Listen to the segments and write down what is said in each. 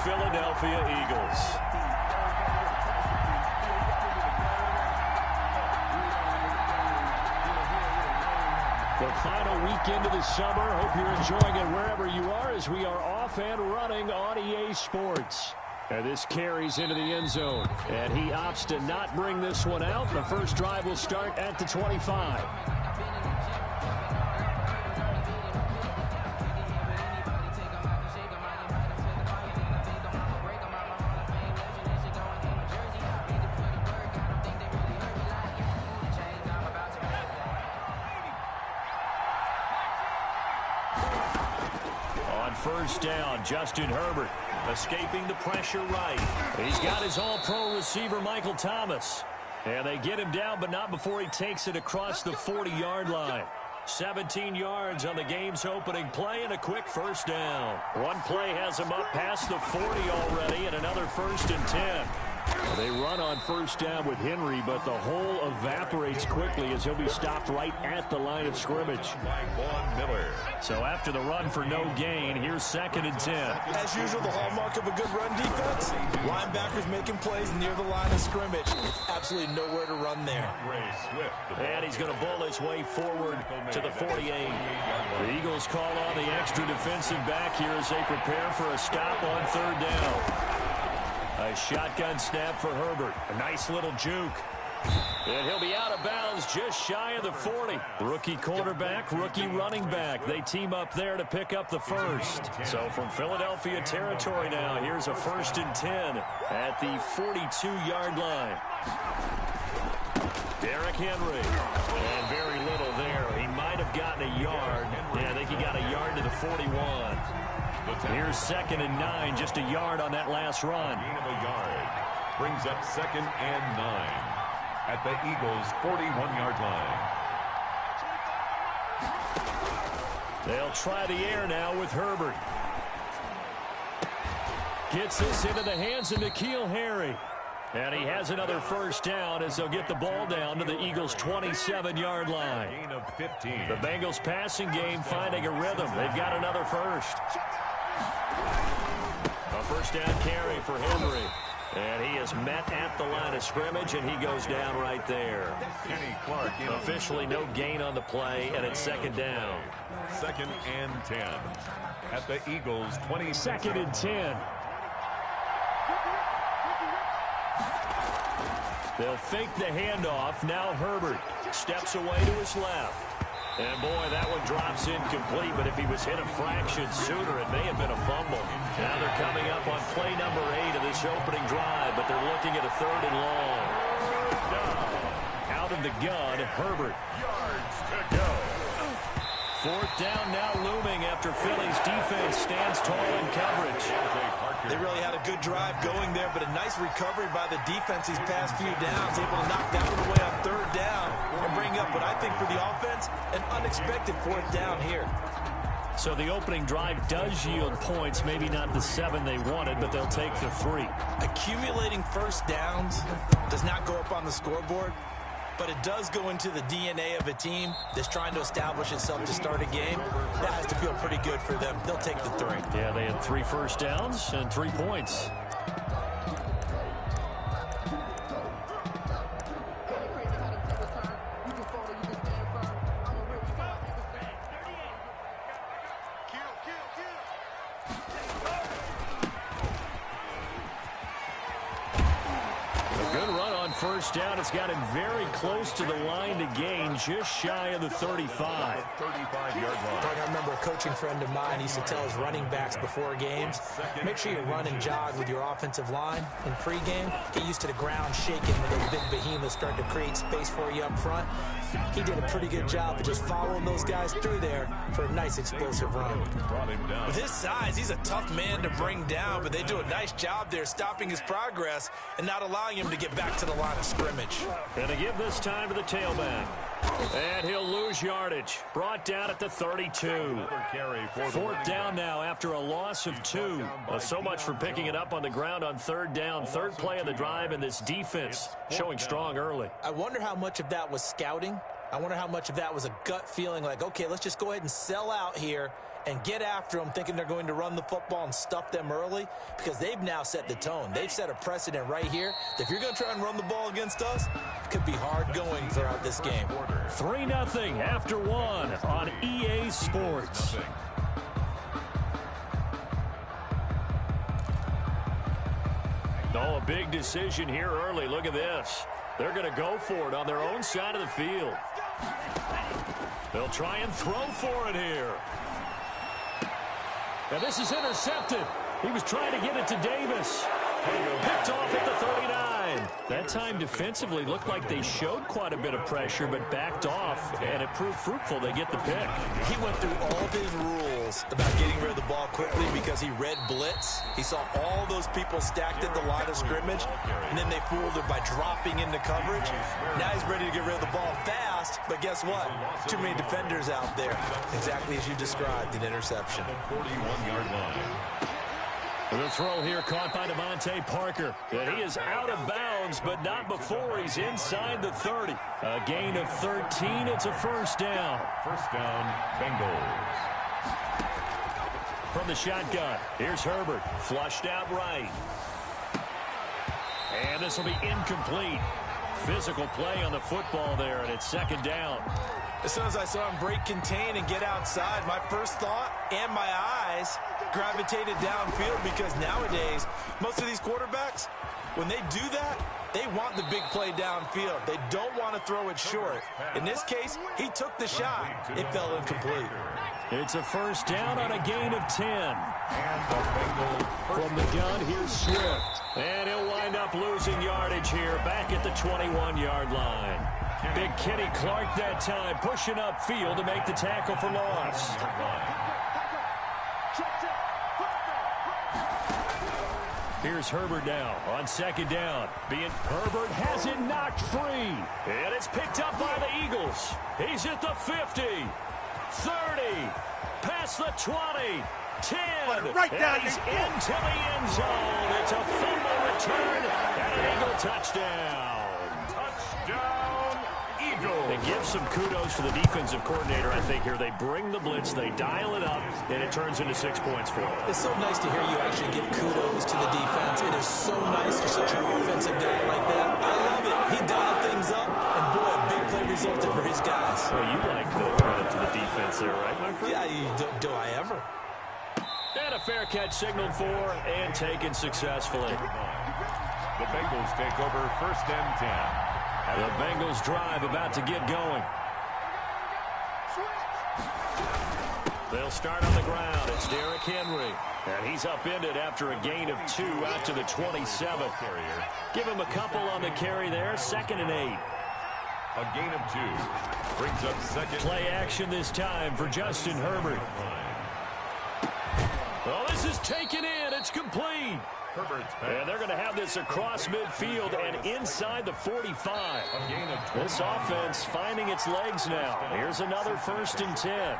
Philadelphia Eagles. The final weekend of the summer. Hope you're enjoying it wherever you are as we are off and running on EA Sports. And this carries into the end zone. And he opts to not bring this one out. The first drive will start at the 25. First down, Justin Herbert escaping the pressure right. He's got his all-pro receiver, Michael Thomas. And they get him down, but not before he takes it across the 40-yard line. 17 yards on the game's opening play and a quick first down. One play has him up past the 40 already and another 1st and 10. They run on first down with Henry, but the hole evaporates quickly as he'll be stopped right at the line of scrimmage. So after the run for no gain, here's 2nd and 10. As usual, the hallmark of a good run defense, linebackers making plays near the line of scrimmage. Absolutely nowhere to run there. And he's going to bull his way forward to the 48. The Eagles call on the extra defensive back here as they prepare for a stop on 3rd down. A shotgun snap for Herbert. A nice little juke. And he'll be out of bounds just shy of the 40. Rookie quarterback, rookie running back. They team up there to pick up the first. So from Philadelphia territory now, here's a 1st and 10 at the 42-yard line. Derrick Henry. And very little there. He might have gotten a yard. Yeah, I think he got a yard to the 41. Here's 2nd and 9, just a yard on that last run. Gain of a yard brings up 2nd and 9 at the Eagles' 41-yard line. They'll try the air now with Herbert. Gets this into the hands of N'Keal Harry. And he has another first down as they'll get the ball down to the Eagles' 27-yard line. Gain of 15. The Bengals passing game finding a rhythm. They've got another first. A first down carry for Henry. And he is met at the line of scrimmage, and he goes down right there. Kenny Clark officially no gain on the play, and it's 2nd down. 2nd and 10 at the Eagles' 20. 2nd and 10. They'll fake the handoff. Now Herbert steps away to his left. And, boy, that one drops incomplete, but if he was hit a fraction sooner, it may have been a fumble. Now they're coming up on play number 8 of this opening drive, but they're looking at a 3rd and long. Out of the gun, Herbert. Yards to go. 4th down now looming after Philly's defense stands tall in coverage. They really had a good drive going there, but a nice recovery by the defense these past few downs, able to knock that one away on 3rd down and bring up what I think for the offense, an unexpected 4th down here. So the opening drive does yield points, maybe not the 7 they wanted, but they'll take the 3. Accumulating first downs does not go up on the scoreboard, but it does go into the DNA of a team that's trying to establish itself to start a game. That has to feel pretty good for them. They'll take the 3. Yeah, they had 3 first downs and 3 points. First down, it's got him very close to the line to gain, just shy of the 35. 35-yard line. I remember a coaching friend of mine used to tell his running backs before games, make sure you run and jog with your offensive line in pregame. Get used to the ground shaking when those big behemoths start to create space for you up front. He did a pretty good job of just following those guys through there for a nice explosive run. With his size, he's a tough man to bring down, but they do a nice job there stopping his progress and not allowing him to get back to the line of scrimmage. And to give this time to the tailback. And he'll lose yardage. Brought down at the 32. 4th down now after a loss of 2. So much for picking it up on the ground on 3rd down. 3rd play of the drive, and this defense showing strong early. I wonder how much of that was scouting. I wonder how much of that was a gut feeling like, okay, let's just go ahead and sell out here and get after them thinking they're going to run the football and stuff them early, because they've now set the tone. They've set a precedent right here that if you're going to try and run the ball against us, it could be hard going throughout this game. 3-0 after one on EA Sports. Oh, a big decision here early. Look at this. They're going to go for it on their own side of the field. They'll try and throw for it here. And this is intercepted. He was trying to get it to Davis. Picked off at the 39. That time defensively looked like they showed quite a bit of pressure, but backed off, and it proved fruitful. They get the pick. He went through all of his rules about getting rid of the ball quickly because he read blitz. He saw all those people stacked at the line of scrimmage, and then they fooled it by dropping into coverage. Now he's ready to get rid of the ball fast, but guess what? Too many defenders out there. Exactly as you described, an interception. 41-yard line. The throw here caught by Devontae Parker. And he is out of bounds, but not before he's inside the 30. A gain of 13. It's a first down. First down, Bengals. From the shotgun, here's Herbert. Flushed out right. And this will be incomplete. Physical play on the football there, and it's second down. As soon as I saw him break contain and get outside, my first thought and my eyes gravitated downfield, because nowadays, most of these quarterbacks, when they do that, they want the big play downfield. They don't want to throw it short. In this case, he took the shot. It fell incomplete. It's a first down on a gain of 10. From the gun, here's Swift. And he'll wind up losing yardage here back at the 21-yard line. Big Kenny Clark that time pushing upfield to make the tackle for loss. Here's Herbert now on second down. Herbert has it knocked free. And it's picked up by the Eagles. He's at the 50, 30, past the 20, 10. Right down, he's into the end zone. It's a fumble return and an Eagle touchdown. Touchdown, Eagles. They give some kudos to the defensive coordinator, I think, here. They bring the blitz, they dial it up, and it turns into 6 points for them. It's so nice to hear you actually give kudos to the defense. It is so nice for such an offensive guy like that. I love it. He dialed things up, and boy, a big play resulted for his guys. Well, you like the credit to the defense there, right, my friend? Yeah, do I ever? And a fair catch signaled for and taken successfully. The Bengals take over first and 10. The Bengals drive about to get going. They'll start on the ground. It's Derrick Henry. And he's upended after a gain of 2 out to the 27. Give him a couple on the carry there. 2nd and 8. A gain of 2. Brings up second. Play action this time for Justin Herbert. Well, this is taken in. It's complete. And they're going to have this across midfield and inside the 45. This offense finding its legs now. Here's another 1st and 10.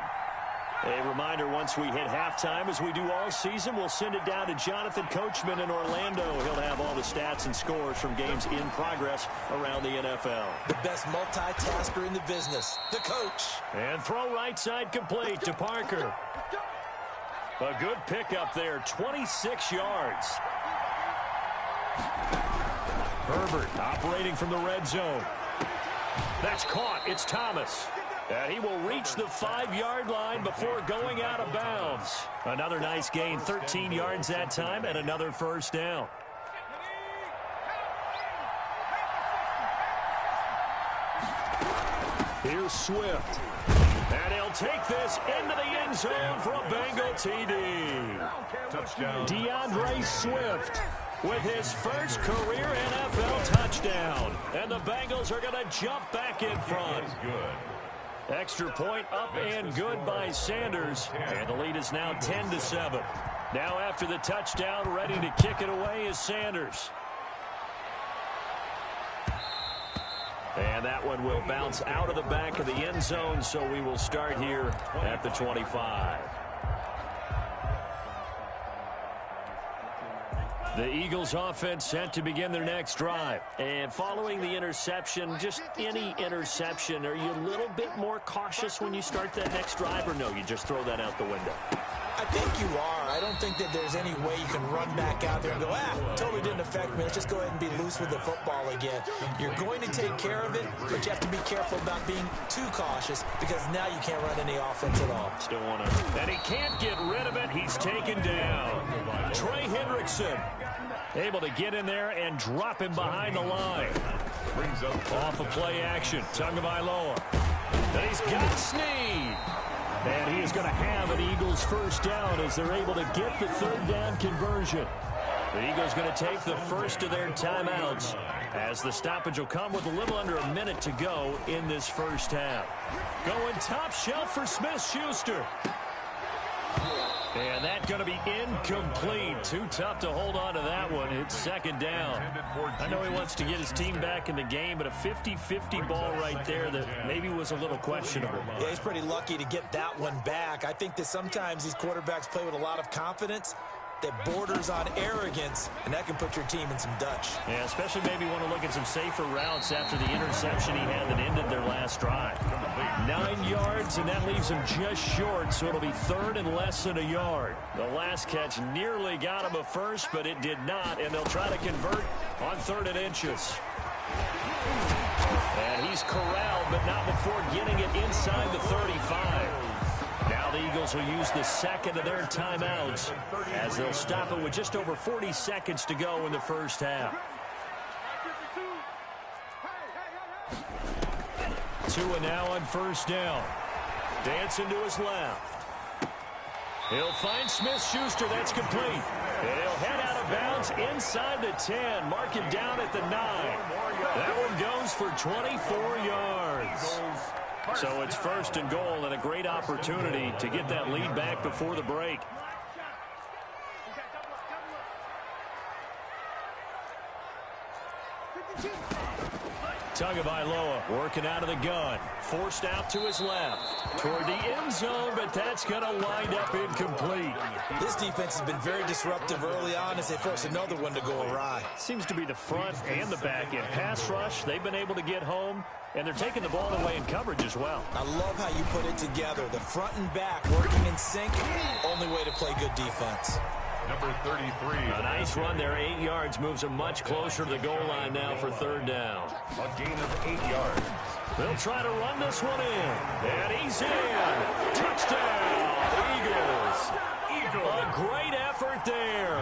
A reminder, once we hit halftime, as we do all season, we'll send it down to Jonathan Coachman in Orlando. He'll have all the stats and scores from games in progress around the NFL. The best multitasker in the business, the coach. And throw right side complete to Parker. A good pickup there, 26 yards. Herbert operating from the red zone. That's caught. It's Thomas. And he will reach the 5-yard line before going out of bounds. Another nice gain, 13 yards that time, and another first down. Here's Swift. And he'll take this into the end zone for a Bengal TD. Touchdown. DeAndre Swift with his first career NFL touchdown. And the Bengals are going to jump back in front. Good. Extra point up and good by Sanders. And the lead is now 10-7. Now after the touchdown, ready to kick it away is Sanders. And that one will bounce out of the back of the end zone, so we will start here at the 25. The Eagles offense set to begin their next drive. And following the interception, just any interception, are you a little bit more cautious when you start that next drive, or no, you just throw that out the window? I think you are. I don't think that there's any way you can run back out there and go, totally didn't affect me. Let's just go ahead and be loose with the football again. You're going to take care of it, but you have to be careful about being too cautious because now you can't run any offense at all. Still want to. And he can't get rid of it. He's taken down. Trey Hendrickson able to get in there and drop him behind the line. Off of play action. Tagovailoa. He's got Snead. And he is going to have an Eagles first down as they're able to get the third down conversion. The Eagles going to take the first of their timeouts as the stoppage will come with a little under a minute to go in this first half. Going top shelf for Smith-Schuster. And that's going to be incomplete. Too tough to hold on to that one. It's second down. I know he wants to get his team back in the game, but a 50-50 ball right there that maybe was a little questionable. Yeah, he's pretty lucky to get that one back. I think that sometimes these quarterbacks play with a lot of confidence that borders on arrogance, and that can put your team in some Dutch. Yeah, especially maybe want to look at some safer routes after the interception he had that ended their last drive. 9 yards, and that leaves him just short, so it'll be third and less than a yard. The last catch nearly got him a first, but it did not, and they'll try to convert on 3rd and inches. And he's corralled, but not before getting it inside the 35. Now the Eagles will use the second of their timeouts as they'll stop it with just over 40 seconds to go in the first half. Tua now on first down. Dancing to his left. He'll find Smith-Schuster. That's complete. And he'll head out of bounds inside the 10. Mark him down at the 9. That one goes for 24 yards. So it's first and goal and a great opportunity to get that lead back before the break. Tagovailoa working out of the gun. Forced out to his left. Toward the end zone, but that's going to wind up incomplete. This defense has been very disruptive early on as they force another one to go awry. Seems to be the front and the back end. Pass rush, they've been able to get home, and they're taking the ball away in coverage as well. I love how you put it together. The front and back working in sync. Only way to play good defense. Number 33. A nice run there, 8 yards. Moves them much closer to the goal line now for third down. A gain of 8 yards. They'll try to run this one in. And he's in. Touchdown, Eagles. A great effort there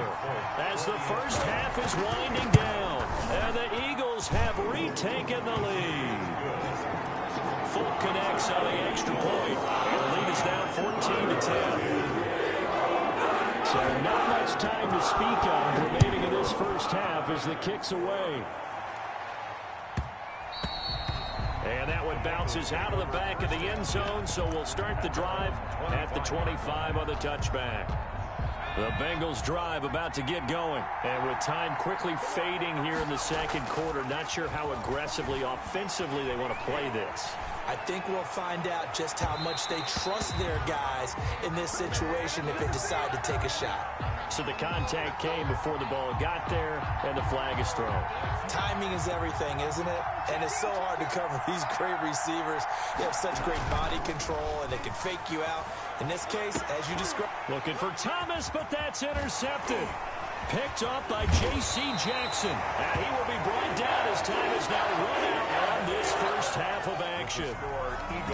as the first half is winding down. And the Eagles have retaken the lead. Folk connects on the extra point. And the lead is now 14-10. So not much time to speak of remaining in this first half as the kick's away. And that one bounces out of the back of the end zone, so we'll start the drive at the 25 on the touchback. The Bengals drive about to get going. And with time quickly fading here in the second quarter, not sure how aggressively, offensively they want to play this. I think we'll find out just how much they trust their guys in this situation if they decide to take a shot. So the contact came before the ball got there, and the flag is thrown. Timing is everything, isn't it? And it's so hard to cover these great receivers. They have such great body control, and they can fake you out. In this case, as you described. Looking for Thomas, but that's intercepted. Picked up by J.C. Jackson. And he will be brought down as time is now run out on this first half of action.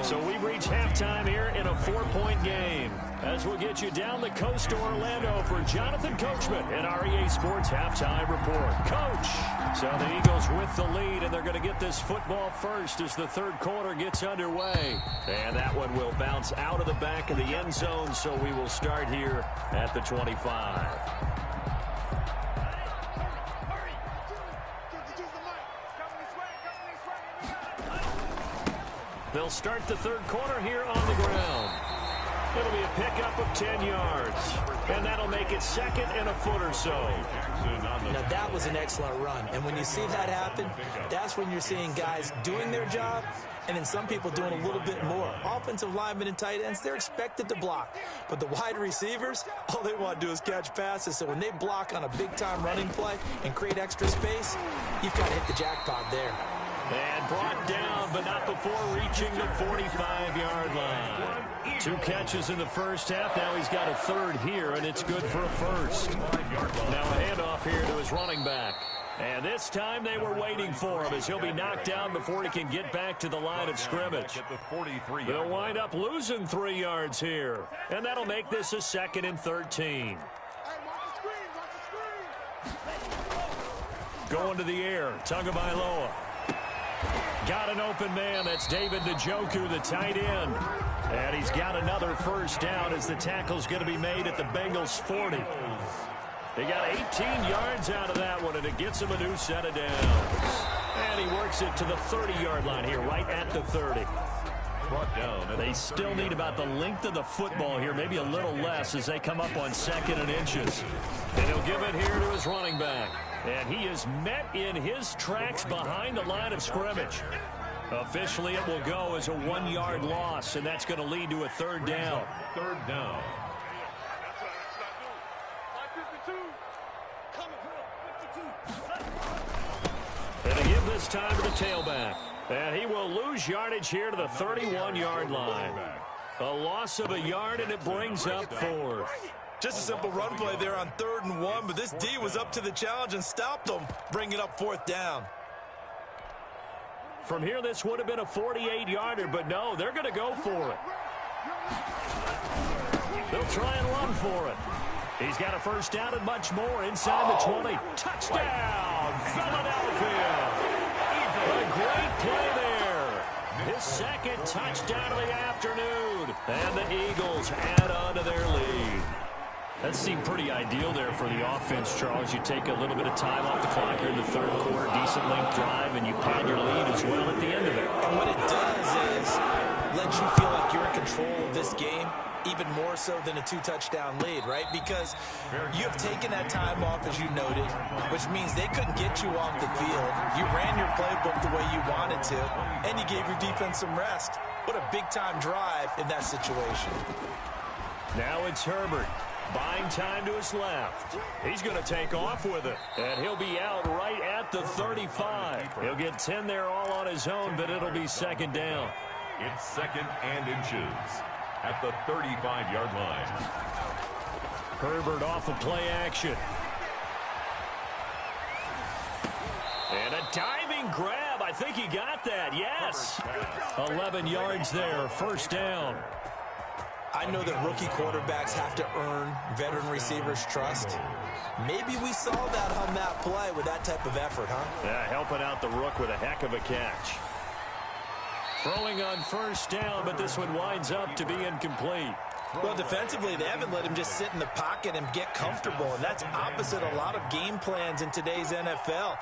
So we've reached halftime here in a 4-point game. As we'll get you down the coast to Orlando for Jonathan Coachman and our EA Sports Halftime Report. Coach! So the Eagles with the lead, and they're going to get this football first as the third quarter gets underway. And that one will bounce out of the back of the end zone, so we will start here at the 25. They'll start the third quarter here on the ground. It'll be a pickup of 10 yards. And that'll make it second and a foot or so. Now, that was an excellent run. And when you see that happen, that's when you're seeing guys doing their job and then some people doing a little bit more. Offensive linemen and tight ends, they're expected to block. But the wide receivers, all they want to do is catch passes. So when they block on a big-time running play and create extra space, you've got to hit the jackpot there. And brought down, but not before reaching the 45-yard line. 2 catches in the first half. Now he's got a third here, and it's good for a first. Now a handoff here to his running back. And this time they were waiting for him as he'll be knocked down before he can get back to the line of scrimmage. They'll wind up losing 3 yards here. And that'll make this a 2nd and 13. Going to the air, Tagovailoa. Got an open man. That's David Njoku, the tight end. And he's got another first down as the tackle's going to be made at the Bengals' 40. They got 18 yards out of that one, and it gets him a new set of downs. And he works it to the 30-yard line here, right at the 30. They still need about the length of the football here, maybe a little less as they come up on 2nd and inches. And he'll give it here to his running back. And he is met in his tracks behind the line of scrimmage. Officially, it will go as a 1-yard loss, and that's going to lead to a 3rd down. 3rd down. And they give this time to the tailback. And he will lose yardage here to the 31-yard line. A loss of a yard, and it brings up 4th. Just a simple run play there on 3rd and 1, but this D was up to the challenge and stopped them, bringing up 4th down. From here, this would have been a 48-yarder, but no, they're going to go for it. They'll try and run for it. He's got a first down and much more inside the 20. Touchdown, Philadelphia! A great play there. His 2nd touchdown of the afternoon. And the Eagles add on to their lead. That seemed pretty ideal there for the offense, Charles. You take a little bit of time off the clock here in the 3rd quarter, decent length drive, and you pad your lead as well at the end of it. And what it does is let you feel like you're in control of this game, even more so than a 2-touchdown lead, right? Because you have taken that time off, as you noted, which means they couldn't get you off the field. You ran your playbook the way you wanted to, and you gave your defense some rest. What a big-time drive in that situation. Now it's Herbert. Buying time to his left. He's going to take off with it. And he'll be out right at the 35. He'll get 10 there all on his own, but it'll be 2nd down. It's 2nd and inches at the 35-yard line. Herbert off of play action. And a diving grab. I think he got that. Yes. 11 yards there. 1st down. I know that rookie quarterbacks have to earn veteran receivers' trust. Maybe we saw that on that play with that type of effort, huh? Yeah, helping out the rook with a heck of a catch. Throwing on 1st down, but this one winds up to be incomplete. Well, defensively, they haven't let him just sit in the pocket and get comfortable, and that's opposite a lot of game plans in today's NFL.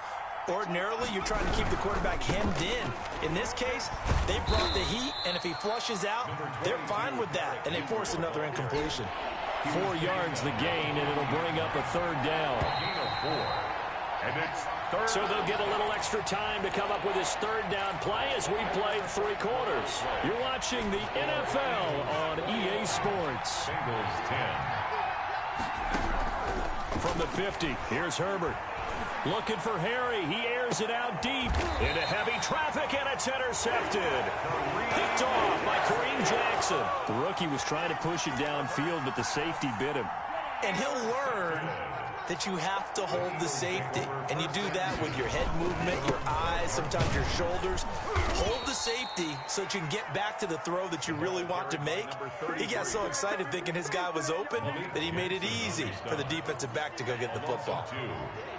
Ordinarily, you're trying to keep the quarterback hemmed in. In this case, they brought the heat, and if he flushes out, they're fine with that, and they force another incompletion. 4 yards the gain, and it'll bring up a 3rd down. And it's 3rd. So they'll get a little extra time to come up with his 3rd down play as we played 3 quarters. You're watching the NFL on EA Sports. Bengals 10. From the 50, here's Herbert. Looking for Harry. He airs it out deep into heavy traffic, and it's intercepted. Picked off by Kareem Jackson. The rookie was trying to push it downfield, but the safety bit him. And he'll learn that you have to hold the safety, and you do that with your head movement, your eyes, sometimes your shoulders. Hold the safety so that you can get back to the throw that you really want to make. He got so excited thinking his guy was open that he made it easy for the defensive back to go get the football.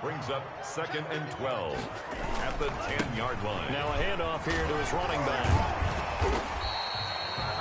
Brings up 2nd and 12 at the 10-yard line. Now a handoff here to his running back.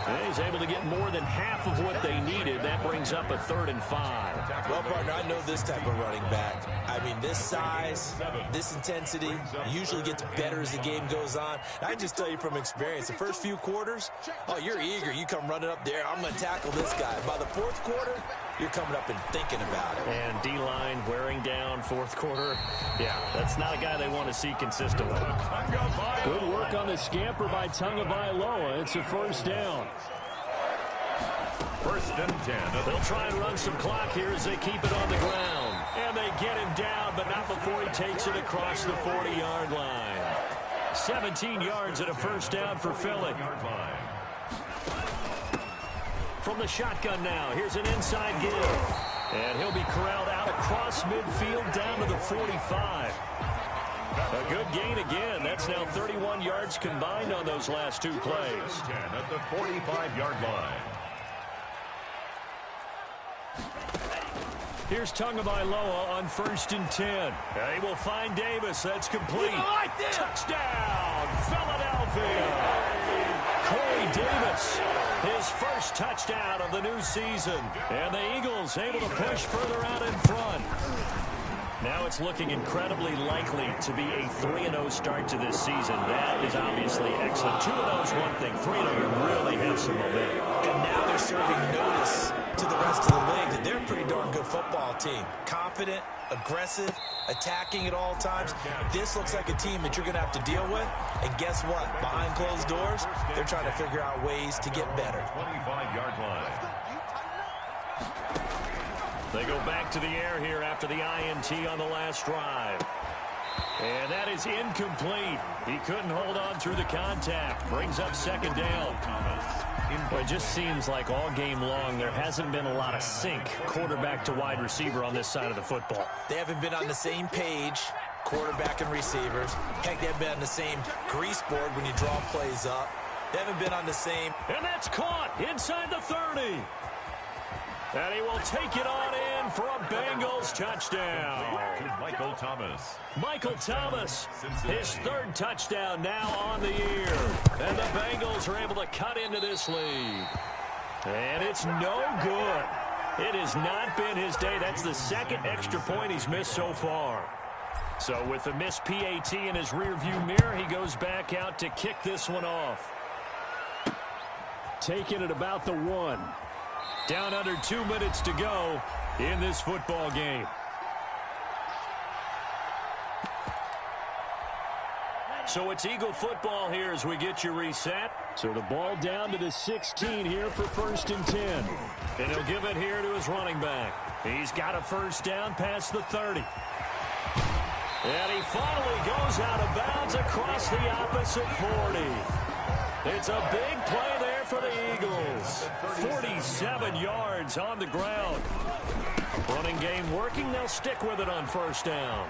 And he's able to get more than half of what they needed. That brings up a 3rd and 5. Well, partner, I know this type of running back. I mean, this size, this intensity usually gets better as the game goes on. I can just tell you from experience, the first few quarters, oh, you're eager. You come running up there. I'm going to tackle this guy. By the 4th quarter, you're coming up and thinking about it. And D-line wearing down 4th quarter. Yeah, that's not a guy they want to see consistently. Good work on the scamper by Tagovailoa. It's a 1st down. 1st and 10. They'll try and run some clock here as they keep it on the ground. And they get him down, but not before he takes it across the 40-yard line. 17 yards and a 1st down for Philly. From the shotgun now, here's an inside give. And he'll be corralled out across midfield down to the 45. A good gain again. That's now 31 yards combined on those last 2 plays. 10 at the 45-yard line. Here's Tagovailoa on 1st and 10. He will find Davis. That's complete. Touchdown, Philadelphia. Corey Davis, his 1st touchdown of the new season. And the Eagles able to push further out in front. Now it's looking incredibly likely to be a 3-0 start to this season. That is obviously excellent. 2-0 is one thing. 3-0, you really have some momentum. And now they're serving notice to the rest of the league that they're a pretty darn good football team. Confident, aggressive, attacking at all times. This looks like a team that you're going to have to deal with. And guess what? Behind closed doors, they're trying to figure out ways to get better. 25-yard line. They go back to the air here after the INT on the last drive. And that is incomplete. He couldn't hold on through the contact. Brings up 2nd down. Well, it just seems like all game long there hasn't been a lot of sync quarterback to wide receiver on this side of the football. They haven't been on the same page, quarterback and receivers. Heck, they haven't been on the same grease board when you draw plays up. They haven't been on the same. And that's caught inside the 30. And he will take it on in for a Bengals touchdown. Michael Thomas. Michael Thomas, his 3rd touchdown now on the year. And the Bengals are able to cut into this lead. And it's no good. It has not been his day. That's the 2nd extra point he's missed so far. So with the missed PAT in his rearview mirror, he goes back out to kick this one off. Taking it about the 1. Down under 2 minutes to go in this football game. So it's Eagle football here as we get you reset. So the ball down to the 16 here for 1st and 10. And he'll give it here to his running back. He's got a 1st down past the 30. And he finally goes out of bounds across the opposite 40. It's a big play there for the Eagles. 47 yards on the ground. Running game working. They'll stick with it on 1st down.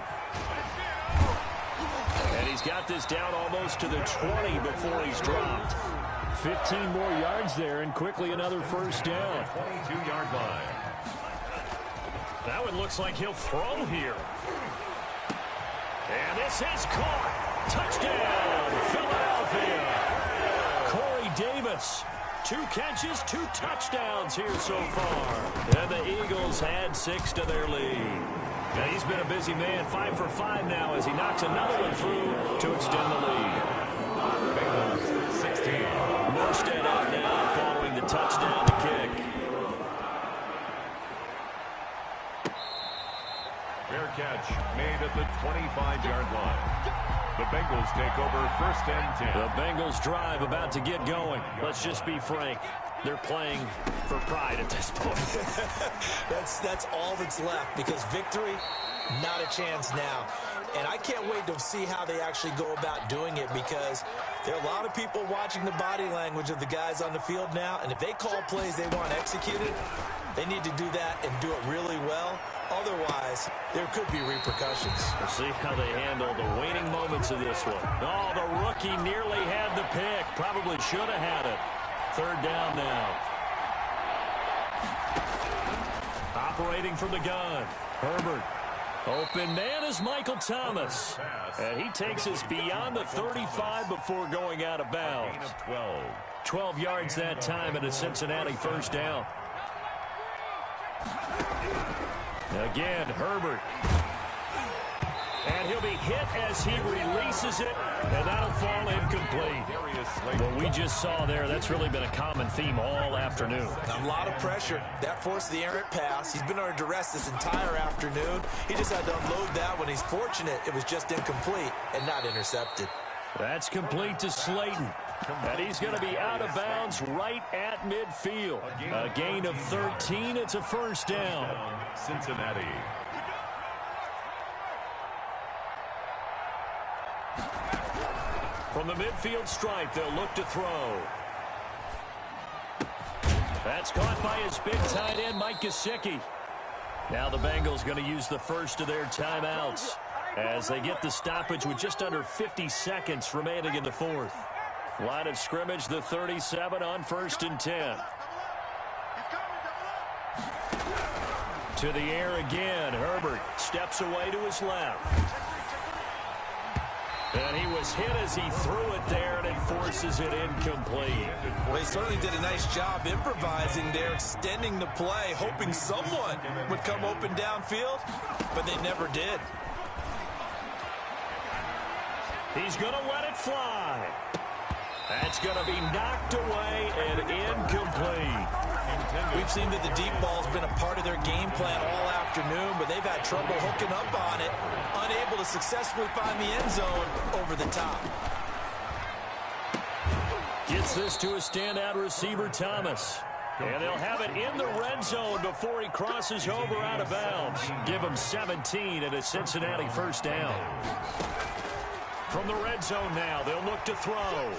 And he's got this down almost to the 20 before he's dropped. 15 more yards there and quickly another 1st down. 22-yard line. That one looks like he'll throw here. And this is caught. Touchdown, Philadelphia. Corey Davis, 2 catches, 2 touchdowns here so far. And the Eagles add 6 to their lead. Now he's been a busy man, 5 for 5 now as he knocks another one through to extend the lead. Bengals 16. Morstead out now following the touchdown to kick. Fair catch made at the 25-yard line. The Bengals take over 1st and 10. The Bengals drive about to get going. Let's just be frank. They're playing for pride at this point. That's all that's left because victory, not a chance now. And I can't wait to see how they actually go about doing it because there are a lot of people watching the body language of the guys on the field now. And if they call plays they want executed, they need to do that and do it really well. Otherwise, there could be repercussions. We'll see how they handle the waning moments of this one. Oh, the rookie nearly had the pick. Probably should have had it. 3rd down now. Operating from the gun. Herbert. Open man is Michael Thomas. And he takes us beyond the 35 before going out of bounds. 12 yards that time and a Cincinnati first down. Again, Herbert. And he'll be hit as he releases it, and that'll fall incomplete. What we just saw there, that's really been a common theme all afternoon. A lot of pressure. That forced the errant pass. He's been under duress this entire afternoon. He just had to unload that when he's fortunate. It was just incomplete and not intercepted. That's complete to Slayton. And he's going to be out of bounds right at midfield. A gain of 13. It's a first down. Cincinnati. From the midfield stripe, they'll look to throw. That's caught by his big tight end, Mike Gesicki. Now the Bengals going to use the first of their timeouts as they get the stoppage with just under 50 seconds remaining in the fourth. Line of scrimmage, the 37 on 1st and 10. To the air again. Herbert steps away to his left. And he was hit as he threw it there, and it forces it incomplete. Well, he certainly did a nice job improvising there, extending the play, hoping someone would come open downfield, but they never did. He's going to let it fly. That's going to be knocked away and incomplete. We've seen that the deep ball's been a part of their game plan all afternoon, but they've had trouble hooking up on it, unable to successfully find the end zone over the top. Gets this to a standout receiver, Thomas. And they'll have it in the red zone before he crosses over out of bounds. Give him 17 and a Cincinnati first down. From the red zone now, they'll look to throw.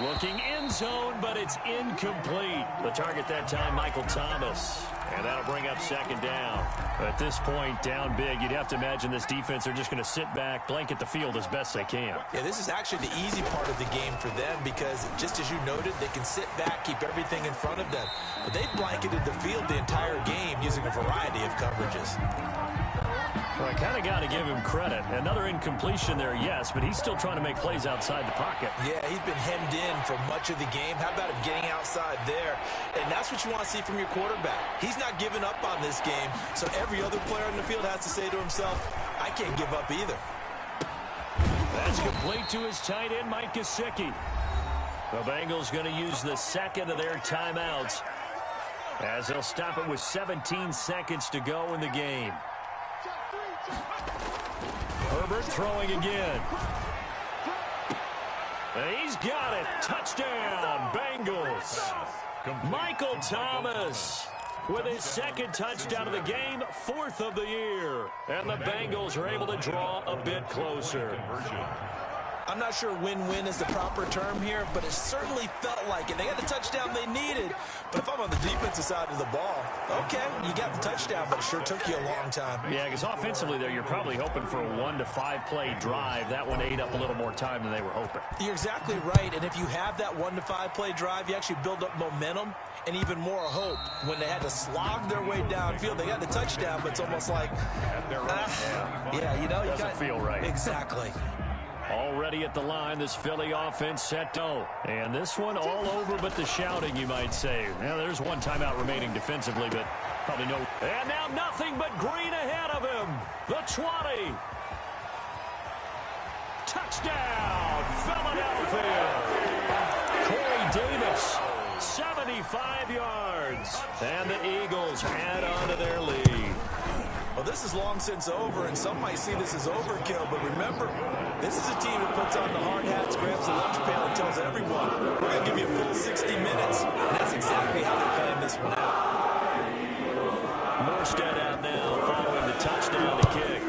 Looking in zone, but it's incomplete. The target that time, Michael Thomas. And that'll bring up second down. At this point, down big, you'd have to imagine this defense, they're just going to sit back, blanket the field as best they can. Yeah, this is actually the easy part of the game for them because, just as you noted, they can sit back, keep everything in front of them. But they blanketed the field the entire game using a variety of coverages. Well, I kind of got to give him credit. Another incompletion there, yes, but he's still trying to make plays outside the pocket. Yeah, he's been hemmed in for much of the game. How about him getting outside there? And that's what you want to see from your quarterback. He's not giving up on this game, so every other player in the field has to say to himself, I can't give up either. That's complete to his tight end, Mike Gesicki. The Bengals going to use the second of their timeouts as they'll stop it with 17 seconds to go in the game. Herbert throwing again. And he's got it. Touchdown, Bengals. Michael Thomas with his second touchdown of the game, 4th of the year. And the Bengals are able to draw a bit closer. I'm not sure win-win is the proper term here, but it certainly felt like it. They got the touchdown they needed, but if I'm on the defensive side of the ball, okay, you got the touchdown, but it sure took you a long time. Yeah, because offensively there, you're probably hoping for a 1 to 5 play drive. That one ate up a little more time than they were hoping. You're exactly right, and if you have that 1 to 5 play drive, you actually build up momentum and even more hope. When they had to slog their way downfield, they got the touchdown, but it's almost like, yeah, you know, you doesn't feel right. Exactly. Already at the line, this Philly offense set to. And this one all over but the shouting, you might say. Now, there's one timeout remaining defensively, but probably no. And now nothing but green ahead of him. The 20. Touchdown, Philadelphia. Corey Davis, 75 yards. And the Eagles add on to their lead. Well, this is long since over, and some might see this as overkill, but remember, this is a team that puts on the hard hats, grabs the lunch pail, and tells everyone, we're going to give you a full 60 minutes. And that's exactly how they're playing this one out. Morstead out now following the touchdown to kick.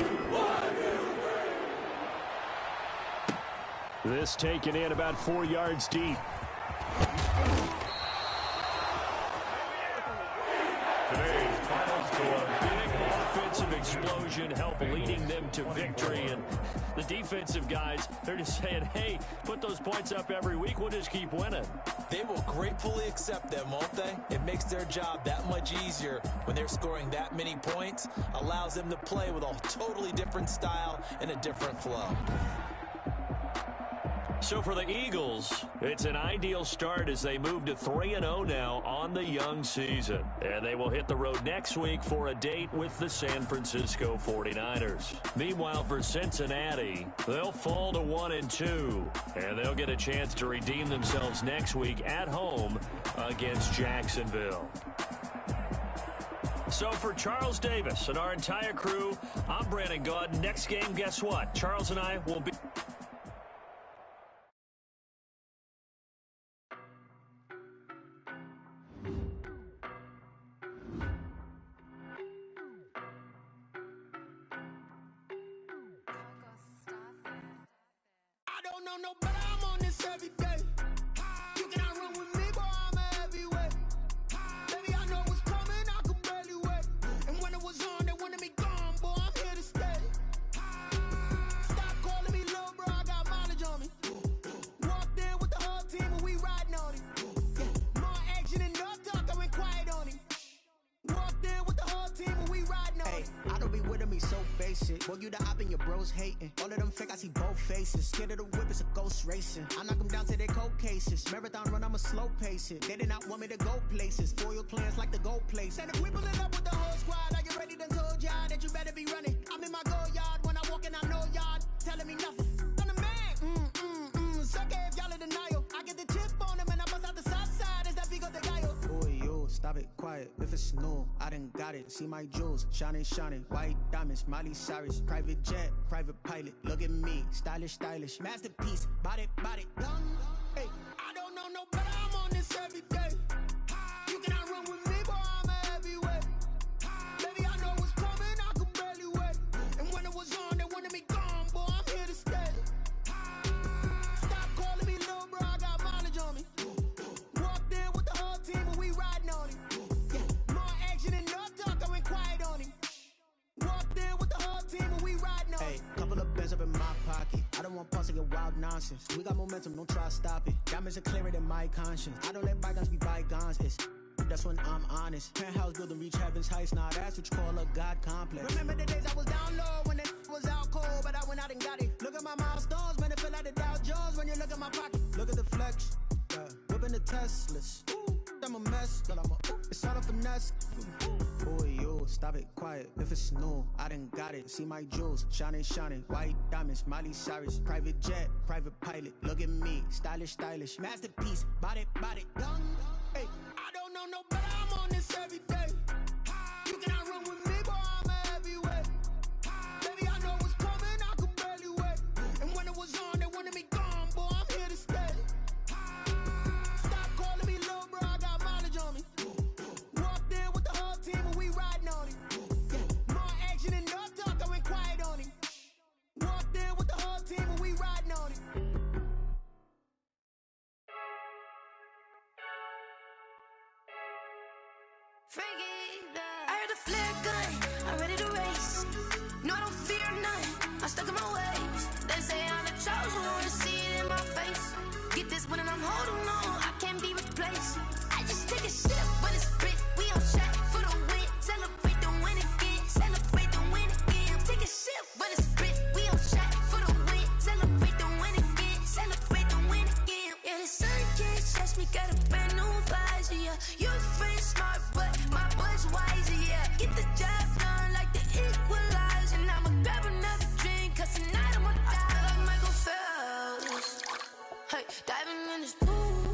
This taken in about 4 yards deep. explosion help leading them to victory. And the defensive guys, they're just saying, hey, put those points up every week. We'll just keep winning. They will gratefully accept them, won't they? It makes their job that much easier when they're scoring that many points. Allows them to play with a totally different style and a different flow. So for the Eagles, it's an ideal start as they move to 3-0 now on the young season. And they will hit the road next week for a date with the San Francisco 49ers. Meanwhile, for Cincinnati, they'll fall to 1-2. And they'll get a chance to redeem themselves next week at home against Jacksonville. So for Charles Davis and our entire crew, I'm Brandon Gaudin. Next game, guess what? Charles and I will be... No, but I'm on this every day. You cannot run with me, boy, I'm a heavyweight. Baby, I know what's coming, I could barely wait. And when it was on, they wanted me gone, boy, I'm here to stay. Stop calling me little bro, I got mileage on me. Walked in with the whole team and we riding on him. Yeah. More action and no talk, I went quiet on him. Walked in with the whole team and we riding on him. I don't be with him, he's so basic. Boy, you the op and your bros hating. All of them fake, I see both faces. Scared of the whip, it's a ghost racing. I knock them down to their cold cases. Marathon run, I'ma slow pace it. They did not want me to go places. Foil plans like the go place. And if we pulling up with the whole squad, are you ready? Done told y'all that you better be running. I'm in my go yard. When I walk in, I know y'all telling me nothing. I'm the man. Suck it if y'all in denial. I get the chip on him and I bust out the south side. Is that Vigo the guy? Boy, yo, stop it, quiet. If it's new, I done got it. See my jewels, shining, shining. White diamonds, Miley Cyrus. Private jet, private pilot. Look at me, stylish, stylish. Masterpiece, body, young. Hey, I don't know no better, I'm on this every day. You cannot run with me, boy, I'm a heavyweight. Baby, I know what's coming, I could barely wait. And when it was on, they wanted me gone, boy, I'm here to stay. Stop calling me little bro, I got mileage on me. Walked in with the whole team and we riding on him. Yeah. More action and no talk, I went quiet on him. Walked in with the whole team and we riding on him. Hey, couple of bands up in my pocket. I don't want pause to get wild nonsense. We got momentum, don't try to stop it. Diamonds are clearer than my conscience. I don't let bygones be bygones. That's when I'm honest. Penthouse building reach heaven's heights. Now that's what you call a God complex. Remember the days I was down low when it was out cold, but I went out and got it. Look at my milestones, man, it feel like the Dow Jones when you look at my pocket. Look at the flex, whipping the Teslas. I'm a mess, girl, it's all a finesse. Boy, yo, stop it, quiet. If it's new, I done got it. See my jewels, shining, shining. White diamonds, Miley Cyrus. Private jet, private pilot. Look at me, stylish, stylish. Masterpiece, body, young. Hey, I don't know no better, I'm on this every day. You cannot run with me, boy, I'm a heavyweight. Baby, I know what's coming, I could barely wait. And when it was on, they wanted me gone, boy, I'm here to stay. Stop calling me little bro, I got mileage on me. Walked in with the whole team and we riding on him. Yeah. More action and no talk, I went quiet on him. Walked in with the whole team and we riding on him. I heard a flare gun, I'm ready to race. No, I don't fear none, I'm stuck in my ways. They say I'm the chosen one, to see it in my face. Get this one and I'm holding on, I can't be replaced. I just take a sip, but it's spit. We on track for the win. Celebrate the win again, celebrate the win again. Take a sip, but it's spit. We on track for the win. Celebrate the win again, celebrate the win again. Yeah, the sun can't touch me, got a brand new visor, yeah. Your friend smart, but my boy's wiser, yeah. Get the job done like the equalizer. And I'ma grab another drink, cause tonight I'ma die like Michael Phelps. Hey, diving in this pool.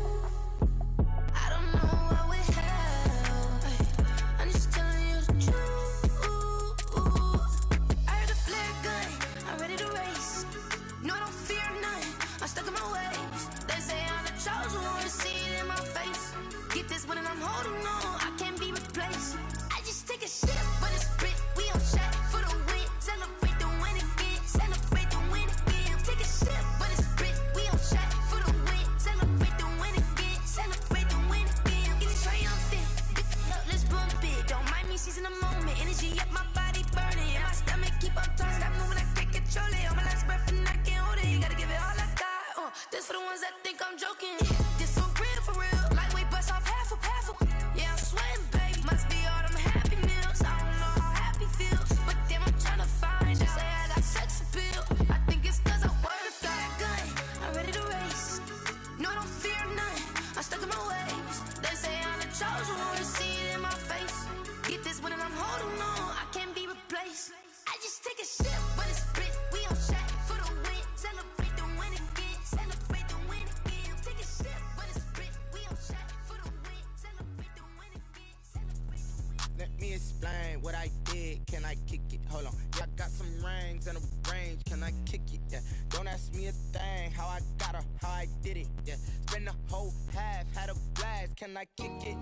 I kick it? Hold on. Yeah, I got some rings and a range. Can I kick it? Yeah. Don't ask me a thing. How I got her, how I did it. Yeah. Spend the whole half, had a blast. Can I kick it?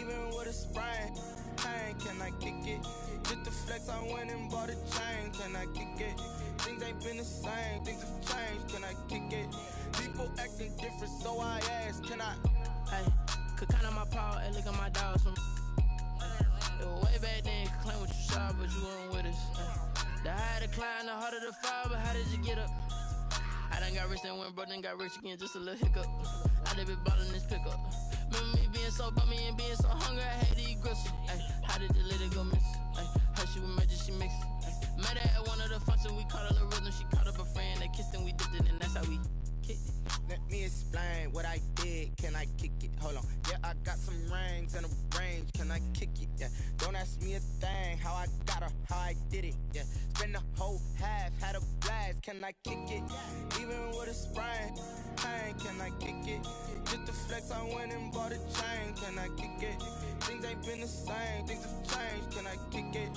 Even with a sprain, pain. Can I kick it? Just the flex, I went and bought a chain. Can I kick it? Things ain't been the same. Things have changed. Can I kick it? People acting different, so I ask. Can I? Hey, could count on my power and look at my dogs from. It was way back then, could claim what you saw, but you weren't with us. The higher the climb, the harder the fall, but how did you get up? I done got rich and went broke, then got rich again, just a little hiccup. I done been ballin' this pickup. Remember me being so bummy and being so hungry, I had to eat gristle. Ay, how did you let it go miss? Ay, how she was magic, she mixed. Met her at one of the functions, we caught a little rhythm, she caught up a friend, they kissed and we dipped it, and that's how we kicked it. Let me explain what I did. Can I kick it? Hold on. Yeah, I got some rings and a range. Can I kick it? Yeah. Don't ask me a thing. How I got her, how I did it. Yeah. Spend the whole half, had a blast. Can I kick it? Even with a sprain, pain. Can I kick it? Just the flex, I went and bought a chain. Can I kick it? Things ain't been the same. Things have changed. Can I kick it?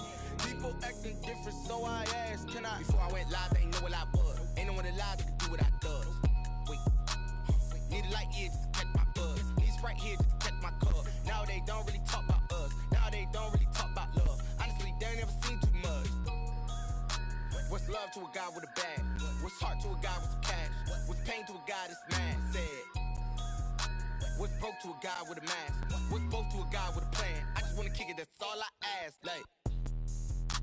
People acting different, so I asked. Can I? Before I went live, they ain't know what I was. Ain't no one alive that could do what I does. Need a light here just to catch my buzz. Need Sprite here just to catch my cup. Now they don't really talk about us. Now they don't really talk about love. Honestly, they ain't never seen too much. What's love to a guy with a bag? What's heart to a guy with some cash? What's pain to a guy that's mad? Said. What's broke to a guy with a mask? What's both to a guy with a plan? I just wanna kick it, that's all I ask. Like,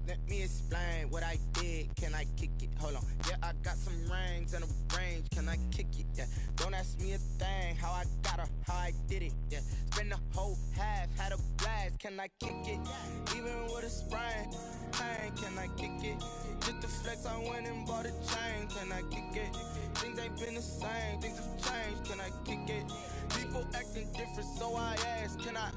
let me explain what I did. Can I kick it? Hold on. Yeah, I got some rings and a range. Can I kick it? Yeah. Don't ask me a thing. How I got her, how I did it. Yeah. Spend the whole half, had a blast. Can I kick it? Even with a sprain, pain. Can I kick it? Just the flex, I went and bought a chain. Can I kick it? Things ain't been the same. Things have changed. Can I kick it? People acting different, so I ask. Can I?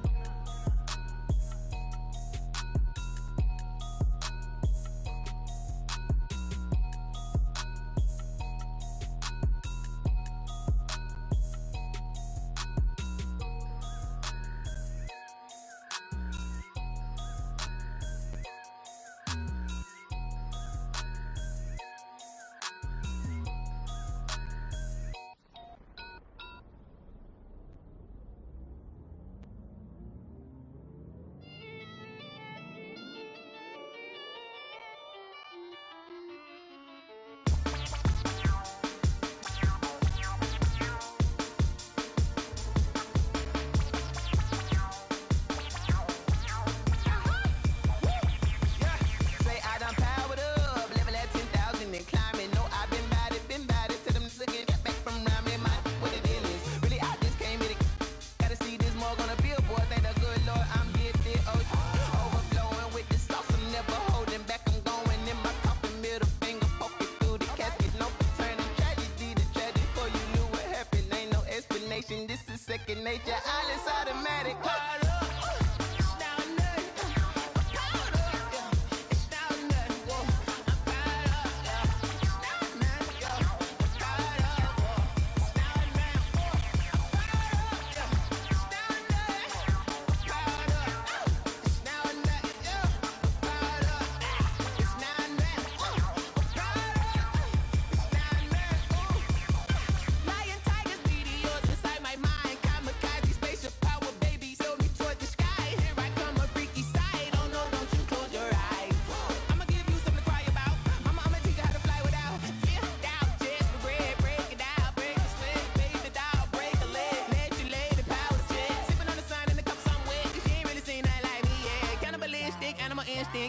This is second nature, all is automatic.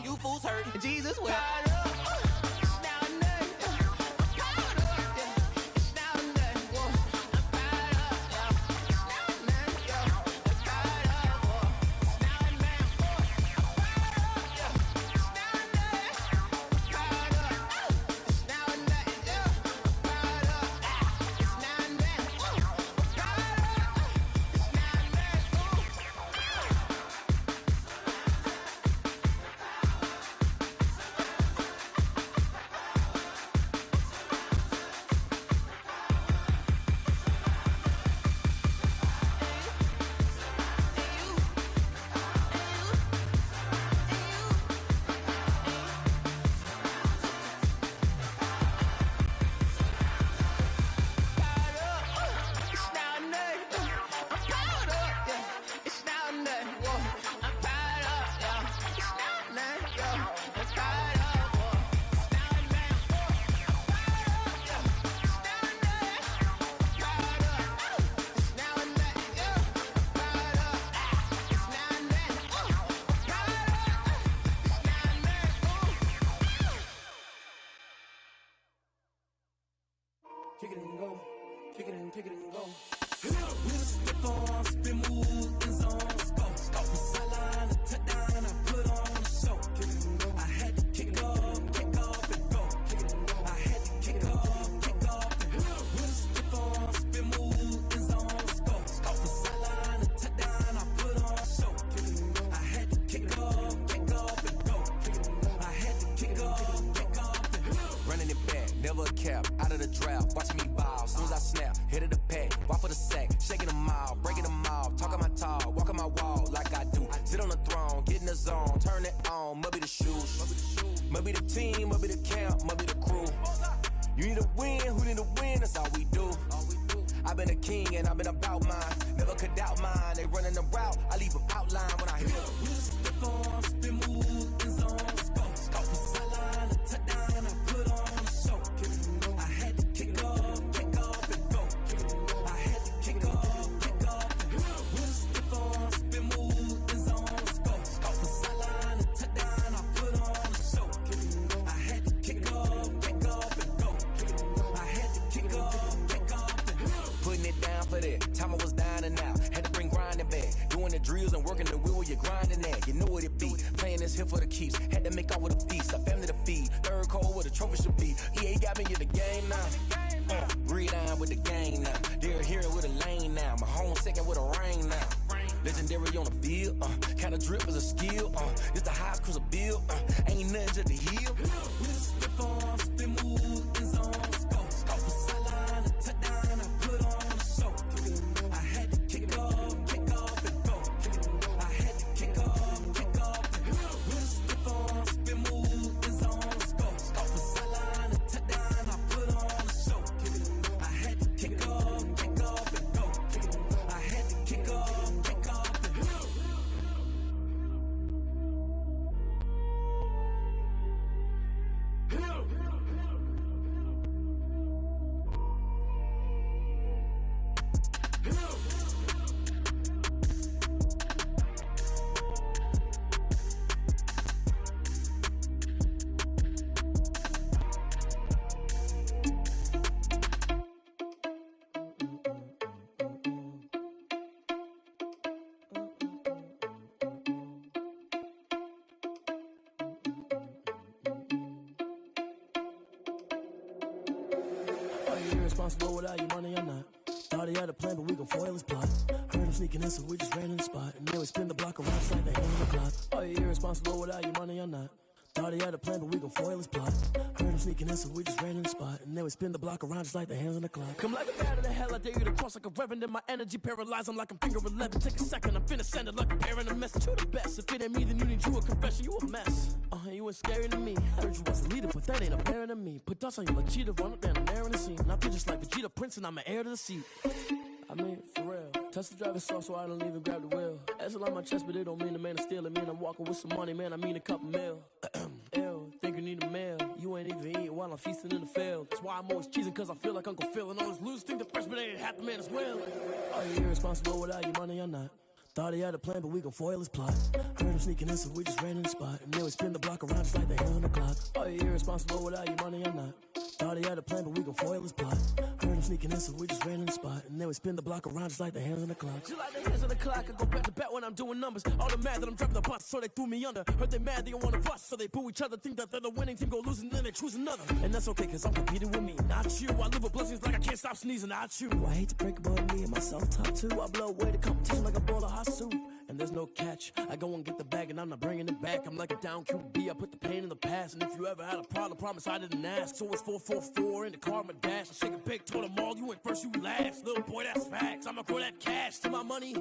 You fools hurt. Jesus will. kick it and go, kick it and go. With a stiff arm, spin move, in zone, go. From sideline to touchdown, I put on a show. I had to kick off and go. I had to kick off and go. With a stiff arm, spin move, in zone, go. From sideline to touchdown, I put on a show. I had to kick off and go. I had to kick off and go. Running it back, never a cap, out of the draft, watching me ball, soon as I snap, hit of the pack, walk for the sack, shaking them out, breaking them off, talking my talk, walking my wall like I do, sit on the throne, get in the zone, turn it on, must be the shoes, must be the team, must be the camp, must be the crew, you need a win, who need a win, that's all we do, I've been a king and I've been about mine, never could doubt mine, they running the route, I leave them outline when I hit it. We stiff on, spin move, in zone, go. From sideline to touchdown, I put on a show. I had to kick off and go. I had to kick off and go. We stiff on, spin move, in zone, go. From sideline to touchdown, I put on a show. I had to kick off and go. I had to kick off and go. Putting it down for that, time I was down and out, had to bring grinding back, doing the drills and working the wheel where you're grinding at, you know what it be, playing this here for the keeps, had to make off with a feast, a family to feed, third cold where the trophy should be, EA got me in the game now, breathe down with the game now, they're here with a lane now, my home second with a rain now, legendary on the field, kinda drip is a skill, it's the highest cruiser bill, ain't nothing to the heel. We stiff on, spin move, in zone, go. From sideline to touchdown, I put on a show. I had to kick off and go. I had to kick off and go. We stiff on, spin move, in zone, go. From sideline to touchdown, I put on a show. I had to kick off and go. I had to kick off and go. Are you irresponsible without your money or not? Thought he had a plan, but we gon' foil his plot. Heard him sneaking in, so we just ran in the spot. And then we spin the block around just like the hand on the clock. Are you irresponsible without your money or not? Thought he had a plan, but we gon' foil his plot. Heard him sneaking in, so we just ran in the spot. And then we spin the block around just like the hands on the clock. Come like a bat of the hell, I dare you to cross like a reverend. And my energy paralyzed, I'm like I'm finger 11. Take a second, I'm finna send it like a parent a message to the best. If it ain't me, then you need you a confession, you a mess. You ain't scary to me. I heard you was a leader, but that ain't apparent to me. Put dust on you like cheetah, run up down the air in the scene. And I feel just like Vegeta Prince, and I'm an heir to the seat. I mean, for real. Touch the driver's soft so I don't even grab the wheel. That's on my chest, but it don't mean the man is stealing. Man, I'm walking with some money, man, I mean a couple mil. Ew, think you need a meal. You ain't even eating while I'm feasting in the field. That's why I'm always cheesing, cause I feel like Uncle Phil. And all those losers think the freshman ain't half the man as well. Are you irresponsible without your money or not? Thought he had a plan, but we gon' foil his plot. Heard him sneaking in, so we just ran in the spot. And then we spin the block around just like the hands on the clock. Are you irresponsible without your money or not? Thought he had a plan, but we gon' foil his plot. Heard him sneaking in, so we just ran in the spot. And then we spin the block around just like the hands on the clock. Just like the hands on the clock, I go back to back when I'm doing numbers. All the mad that I'm driving the bus, so they threw me under. Heard they mad, they don't wanna bust, so they boo each other. Think that they're the winning team, go losing, then they choose another. And that's okay, cause I'm competing with me, not you. I live with blessings like I can't stop sneezing, not you. I hate to break about me and my self-talk too. I blow away the competition like a bowl of hot soup. And there's no catch. I go and get the bag and I'm not bringing it back. I'm like a down QB, I put the pain in the past. And if you ever had a problem, promise I didn't ask. So it's 444 in the car, my dash. I shake a big, told them all, you went first, you last. Little boy, that's facts. I'ma grow that cash to my money.